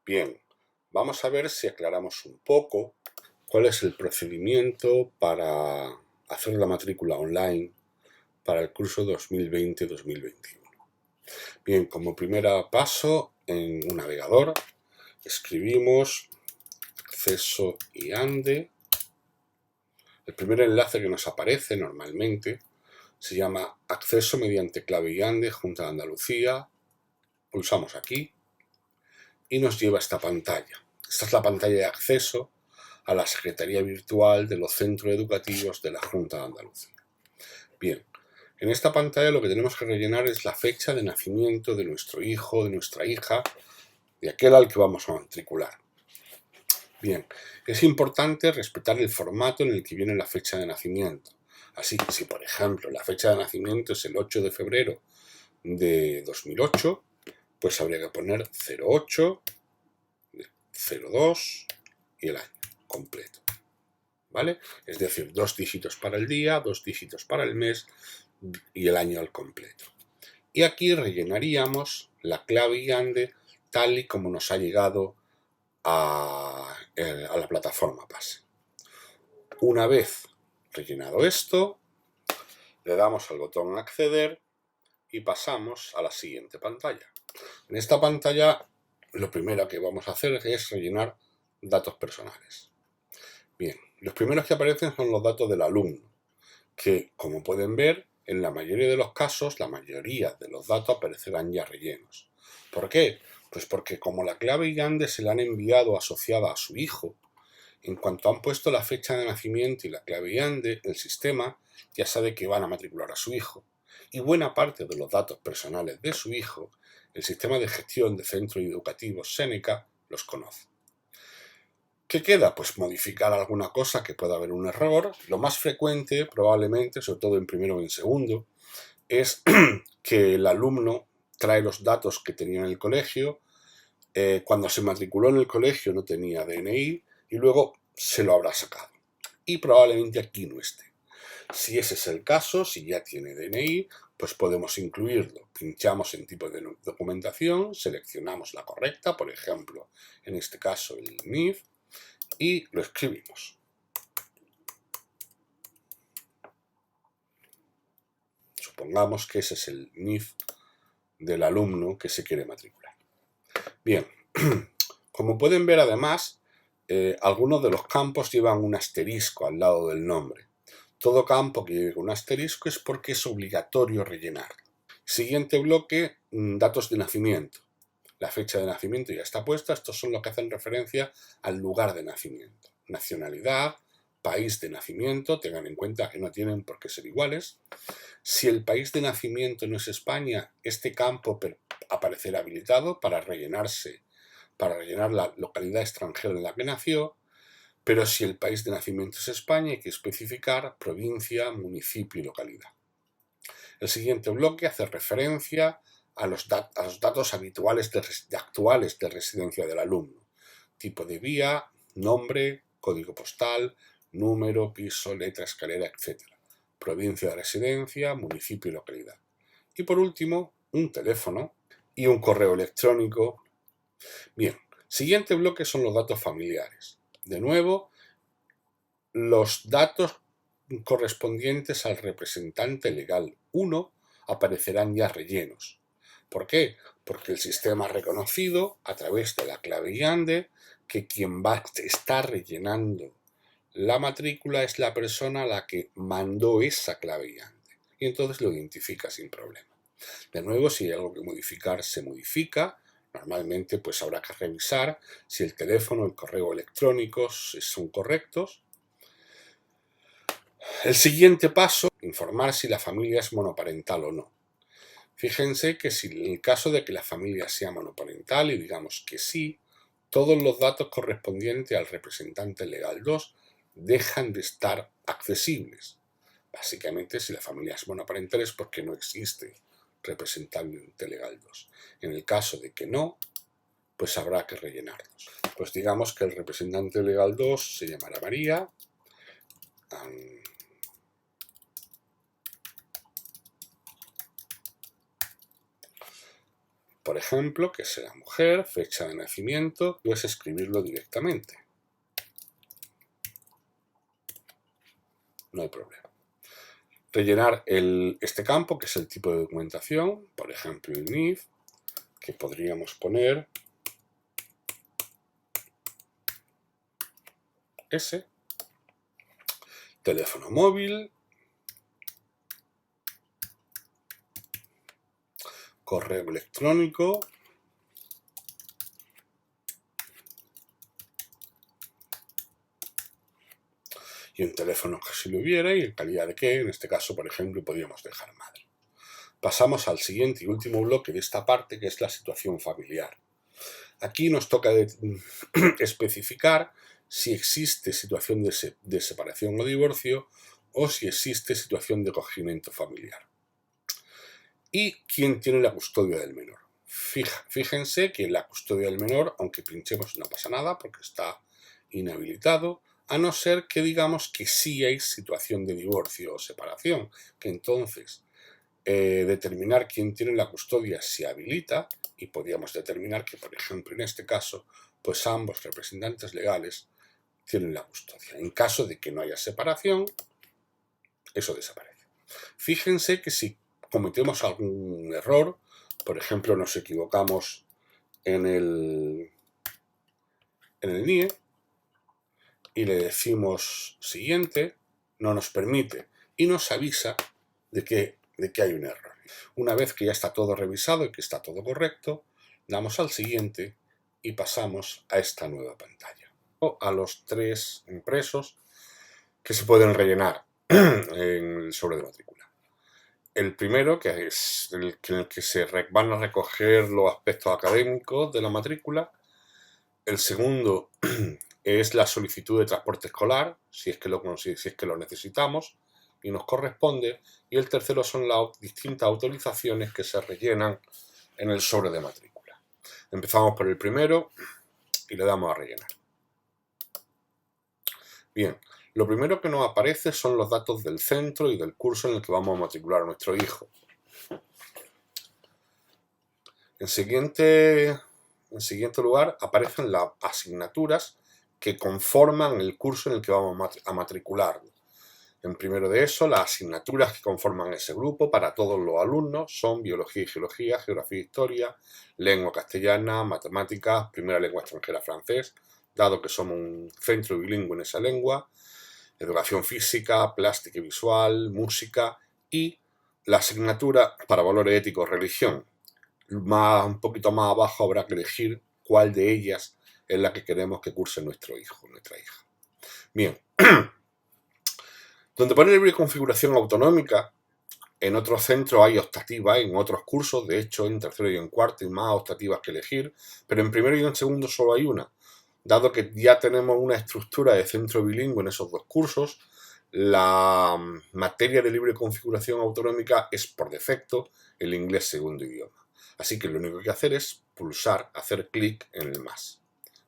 Bien, vamos a ver si aclaramos un poco cuál es el procedimiento para hacer la matrícula online para el curso 2020-2021. Bien, como primer paso, en un navegador escribimos acceso IANDE. El primer enlace que nos aparece normalmente se llama acceso mediante clave IANDE Junta de Andalucía. Pulsamos aquí y nos lleva a esta pantalla. Esta es la pantalla de acceso a la Secretaría Virtual de los Centros Educativos de la Junta de Andalucía. Bien, en esta pantalla lo que tenemos que rellenar es la fecha de nacimiento de nuestro hijo, de nuestra hija, de aquel al que vamos a matricular. Bien, es importante respetar el formato en el que viene la fecha de nacimiento. Así que si, por ejemplo, la fecha de nacimiento es el 8 de febrero de 2008, pues habría que poner 08, 02 y el año completo, ¿vale? Es decir, 2 dígitos para el día, 2 dígitos para el mes y el año al completo. Y aquí rellenaríamos la clave IANDE tal y como nos ha llegado a la plataforma PASE. Una vez rellenado esto, le damos al botón acceder y pasamos a la siguiente pantalla. En esta pantalla lo primero que vamos a hacer es rellenar datos personales. Bien, los primeros que aparecen son los datos del alumno, que como pueden ver, en la mayoría de los casos, la mayoría de los datos aparecerán ya rellenos. ¿Por qué? Pues porque como la clave IANDE se la han enviado asociada a su hijo, en cuanto han puesto la fecha de nacimiento y la clave IANDE, el sistema ya sabe que van a matricular a su hijo. Y buena parte de los datos personales de su hijo, el sistema de gestión de centros educativos Seneca los conoce. ¿Qué queda? Pues modificar alguna cosa que pueda haber un error. Lo más frecuente, probablemente, sobre todo en primero o en segundo, es que el alumno trae los datos que tenía en el colegio. Cuando se matriculó en el colegio no tenía DNI y luego se lo habrá sacado. Y probablemente aquí no esté. Si ese es el caso, si ya tiene DNI, pues podemos incluirlo. Pinchamos en tipo de documentación, seleccionamos la correcta, por ejemplo, en este caso el NIF, y lo escribimos. Supongamos que ese es el NIF del alumno que se quiere matricular. Bien, como pueden ver además, algunos de los campos llevan un asterisco al lado del nombre. Todo campo que lleve un asterisco es porque es obligatorio rellenar. Siguiente bloque, datos de nacimiento. La fecha de nacimiento ya está puesta, estos son los que hacen referencia al lugar de nacimiento. Nacionalidad, país de nacimiento, tengan en cuenta que no tienen por qué ser iguales. Si el país de nacimiento no es España, este campo aparecerá habilitado para rellenar la localidad extranjera en la que nació, pero si el país de nacimiento es España, hay que especificar provincia, municipio y localidad. El siguiente bloque hace referencia a los datos habituales actuales de residencia del alumno. Tipo de vía, nombre, código postal, número, piso, letra, escalera, etc. Provincia de residencia, municipio y localidad. Y por último, un teléfono y un correo electrónico. Bien, siguiente bloque son los datos familiares. De nuevo, los datos correspondientes al representante legal 1 aparecerán ya rellenos. ¿Por qué? Porque el sistema ha reconocido a través de la clave IANDE que quien va a estar rellenando la matrícula es la persona a la que mandó esa clave IANDE y entonces lo identifica sin problema. De nuevo, si hay algo que modificar, se modifica. Normalmente pues habrá que revisar si el teléfono, el correo electrónico son correctos. El siguiente paso, informar si la familia es monoparental o no. Fíjense que si en el caso de que la familia sea monoparental y digamos que sí, todos los datos correspondientes al representante legal 2 dejan de estar accesibles. Básicamente, si la familia es monoparental es porque no existe representante legal 2. En el caso de que no, pues habrá que rellenarlos. Pues digamos que el representante legal 2 se llamará María. por ejemplo, que sea mujer, fecha de nacimiento, puedes escribirlo directamente. No hay problema. Rellenar este campo, que es el tipo de documentación, por ejemplo el NIF, que podríamos poner ese, teléfono móvil, correo electrónico, y un teléfono que si lo hubiera, y en calidad de que, en este caso, por ejemplo, podríamos dejar madre. Pasamos al siguiente y último bloque de esta parte, que es la situación familiar. Aquí nos toca especificar si existe situación de separación o divorcio o si existe situación de acogimiento familiar. ¿Y quién tiene la custodia del menor? Fíjense que la custodia del menor, aunque pinchemos, no pasa nada porque está inhabilitado, a no ser que digamos que sí hay situación de divorcio o separación, que entonces determinar quién tiene la custodia se habilita y podríamos determinar que, por ejemplo, en este caso, pues ambos representantes legales tienen la custodia. En caso de que no haya separación, eso desaparece. Fíjense que si cometemos algún error, por ejemplo, nos equivocamos en el NIE y le decimos siguiente, no nos permite y nos avisa de que hay un error. Una vez que ya está todo revisado y que está todo correcto, damos al siguiente y pasamos a esta nueva pantalla. O a los 3 impresos que se pueden rellenar en el sobre de matrícula. El primero, que es en el que se van a recoger los aspectos académicos de la matrícula. El segundo es la solicitud de transporte escolar, si es que lo necesitamos y nos corresponde. Y el tercero son las distintas autorizaciones que se rellenan en el sobre de matrícula. Empezamos por el primero y le damos a rellenar. Bien, lo primero que nos aparece son los datos del centro y del curso en el que vamos a matricular a nuestro hijo. En siguiente lugar aparecen las asignaturas que conforman el curso en el que vamos a matricularlo. En primero de eso, las asignaturas que conforman ese grupo para todos los alumnos son Biología y Geología, Geografía e Historia, Lengua castellana, Matemáticas, Primera lengua extranjera francés, dado que somos un centro bilingüe en esa lengua, Educación Física, Plástica y Visual, Música y la asignatura para Valores Éticos, Religión. Un poquito más abajo habrá que elegir cuál de ellas es la que queremos que curse nuestro hijo o nuestra hija. Bien. Donde pone libre configuración autonómica, en otros centros hay optativas, en otros cursos, de hecho en tercero y en cuarto hay más optativas que elegir, pero en primero y en segundo solo hay una. Dado que ya tenemos una estructura de centro bilingüe en esos dos cursos, la materia de libre configuración autonómica es por defecto el inglés segundo idioma. Así que lo único que hay que hacer es pulsar, hacer clic en el más.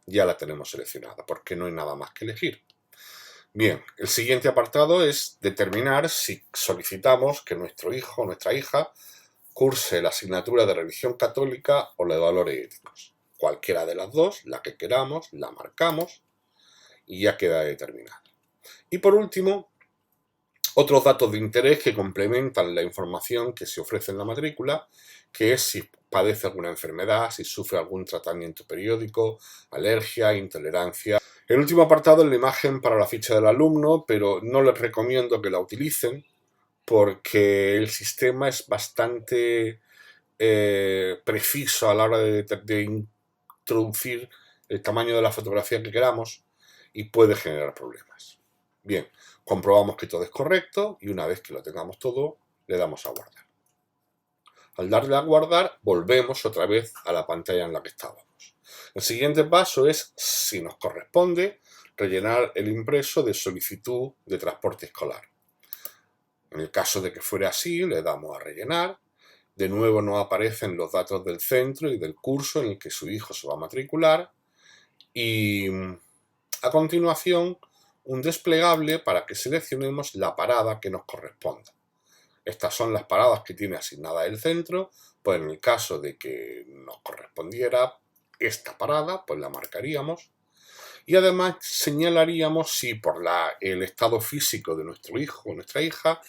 Ya la tenemos seleccionada porque no hay nada más que elegir. Bien, el siguiente apartado es determinar si solicitamos que nuestro hijo o nuestra hija curse la asignatura de religión católica o la de valores éticos. Cualquiera de las dos, la que queramos, la marcamos y ya queda determinada. Y por último, otros datos de interés que complementan la información que se ofrece en la matrícula, que es si padece alguna enfermedad, si sufre algún tratamiento periódico, alergia, intolerancia. El último apartado es la imagen para la ficha del alumno, pero no les recomiendo que la utilicen porque el sistema es bastante preciso a la hora de introducir el tamaño de la fotografía que queramos y puede generar problemas. Bien, comprobamos que todo es correcto y una vez que lo tengamos todo, le damos a guardar. Al darle a guardar, volvemos otra vez a la pantalla en la que estábamos. El siguiente paso es, si nos corresponde, rellenar el impreso de solicitud de transporte escolar. En el caso de que fuera así, le damos a rellenar. De nuevo nos aparecen los datos del centro y del curso en el que su hijo se va a matricular. Y a continuación, un desplegable para que seleccionemos la parada que nos corresponda. Estas son las paradas que tiene asignadas el centro Pues en el caso de que nos correspondiera esta parada, pues la marcaríamos. Y además señalaríamos si por el estado físico de nuestro hijo o nuestra hija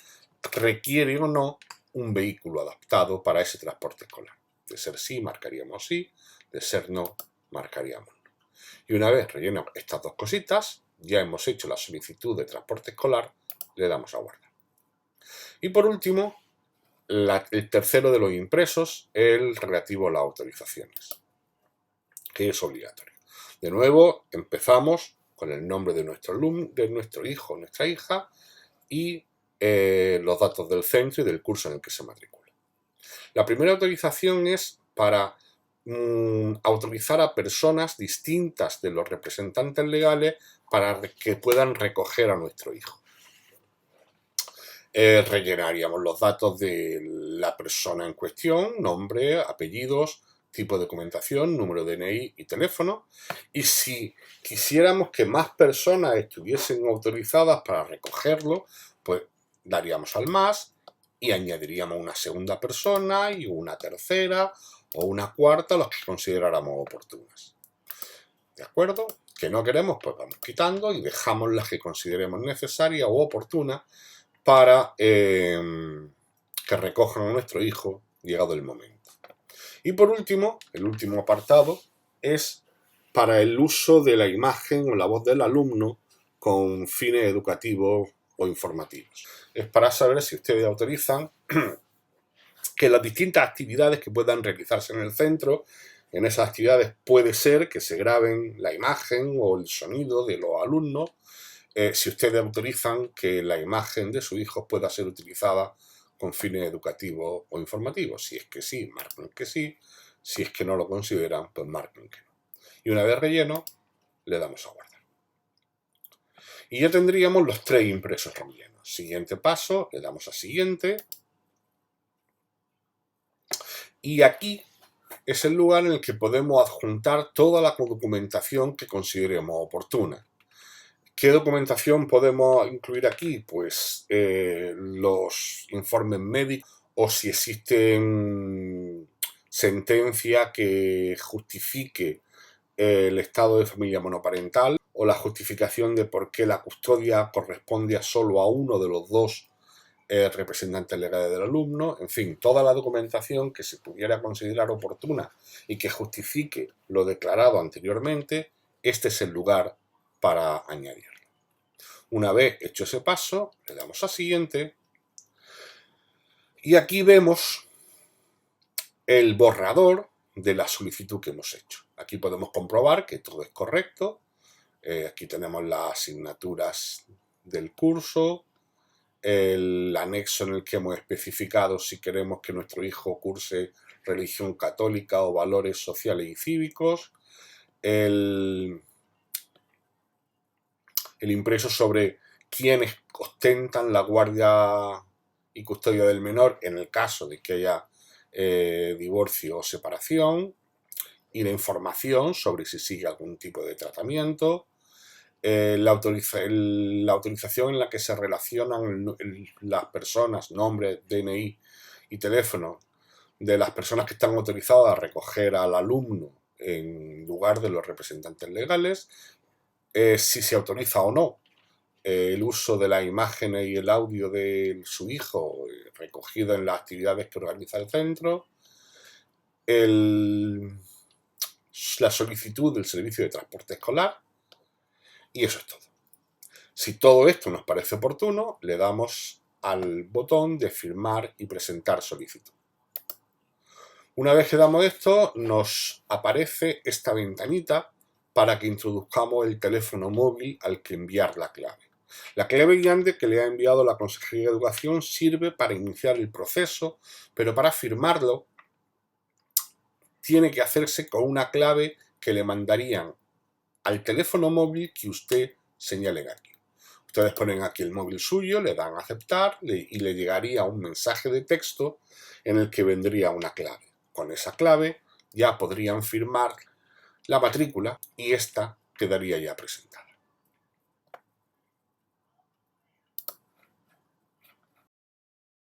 requiere o no un vehículo adaptado para ese transporte escolar. De ser sí, marcaríamos sí, de ser no, marcaríamos no. Y una vez rellenamos estas dos cositas, ya hemos hecho la solicitud de transporte escolar, le damos a guardar. Y por último, el tercero de los impresos, el relativo a las autorizaciones, que es obligatorio. De nuevo, empezamos con el nombre de nuestro hijo o nuestra hija y los datos del centro y del curso en el que se matricula. La primera autorización es para autorizar a personas distintas de los representantes legales para que puedan recoger a nuestro hijo. Rellenaríamos los datos de la persona en cuestión, nombre, apellidos, tipo de documentación, número de DNI y teléfono. Y si quisiéramos que más personas estuviesen autorizadas para recogerlo, pues daríamos al más y añadiríamos una segunda persona y una tercera o una cuarta, las que consideráramos oportunas. ¿De acuerdo? Que no queremos, pues vamos quitando y dejamos las que consideremos necesarias o oportunas para que recojan a nuestro hijo llegado el momento. Y por último, el último apartado es para el uso de la imagen o la voz del alumno con fines educativos o informativos. Es para saber si ustedes autorizan que las distintas actividades que puedan realizarse en el centro, en esas actividades puede ser que se graben la imagen o el sonido de los alumnos, si ustedes autorizan que la imagen de su hijo pueda ser utilizada con fines educativos o informativos. Si es que sí, marquen que sí. Si es que no lo consideran, pues marquen que no. Y una vez relleno, le damos a guardar. Y ya tendríamos los 3 impresos rellenos. Siguiente paso, le damos a siguiente. Y aquí es el lugar en el que podemos adjuntar toda la documentación que consideremos oportuna. ¿Qué documentación podemos incluir aquí? Pues los informes médicos o si existen sentencia que justifique el estado de familia monoparental o la justificación de por qué la custodia corresponde solo a uno de los dos representantes legales del alumno, en fin, toda la documentación que se pudiera considerar oportuna y que justifique lo declarado anteriormente, este es el lugar para añadirlo. Una vez hecho ese paso, le damos a siguiente y aquí vemos el borrador de la solicitud que hemos hecho. Aquí podemos comprobar que todo es correcto. Aquí tenemos las asignaturas del curso, el anexo en el que hemos especificado si queremos que nuestro hijo curse religión católica o valores sociales y cívicos, el impreso sobre quiénes ostentan la guardia y custodia del menor en el caso de que haya divorcio o separación, y la información sobre si sigue algún tipo de tratamiento, la autorización en la que se relacionan las personas, nombre, DNI y teléfono de las personas que están autorizadas a recoger al alumno en lugar de los representantes legales, si se autoriza o no el uso de las imágenes y el audio de su hijo recogido en las actividades que organiza el centro, la solicitud del servicio de transporte escolar, y eso es todo. Si todo esto nos parece oportuno, le damos al botón de firmar y presentar solicitud. Una vez que damos esto, nos aparece esta ventanita para que introduzcamos el teléfono móvil al que enviar la clave. La clave guiante que le ha enviado la Consejería de Educación sirve para iniciar el proceso, pero para firmarlo tiene que hacerse con una clave que le mandarían al teléfono móvil que usted señale aquí. Ustedes ponen aquí el móvil suyo, le dan a aceptar y le llegaría un mensaje de texto en el que vendría una clave. Con esa clave ya podrían firmar la matrícula y esta quedaría ya presentada.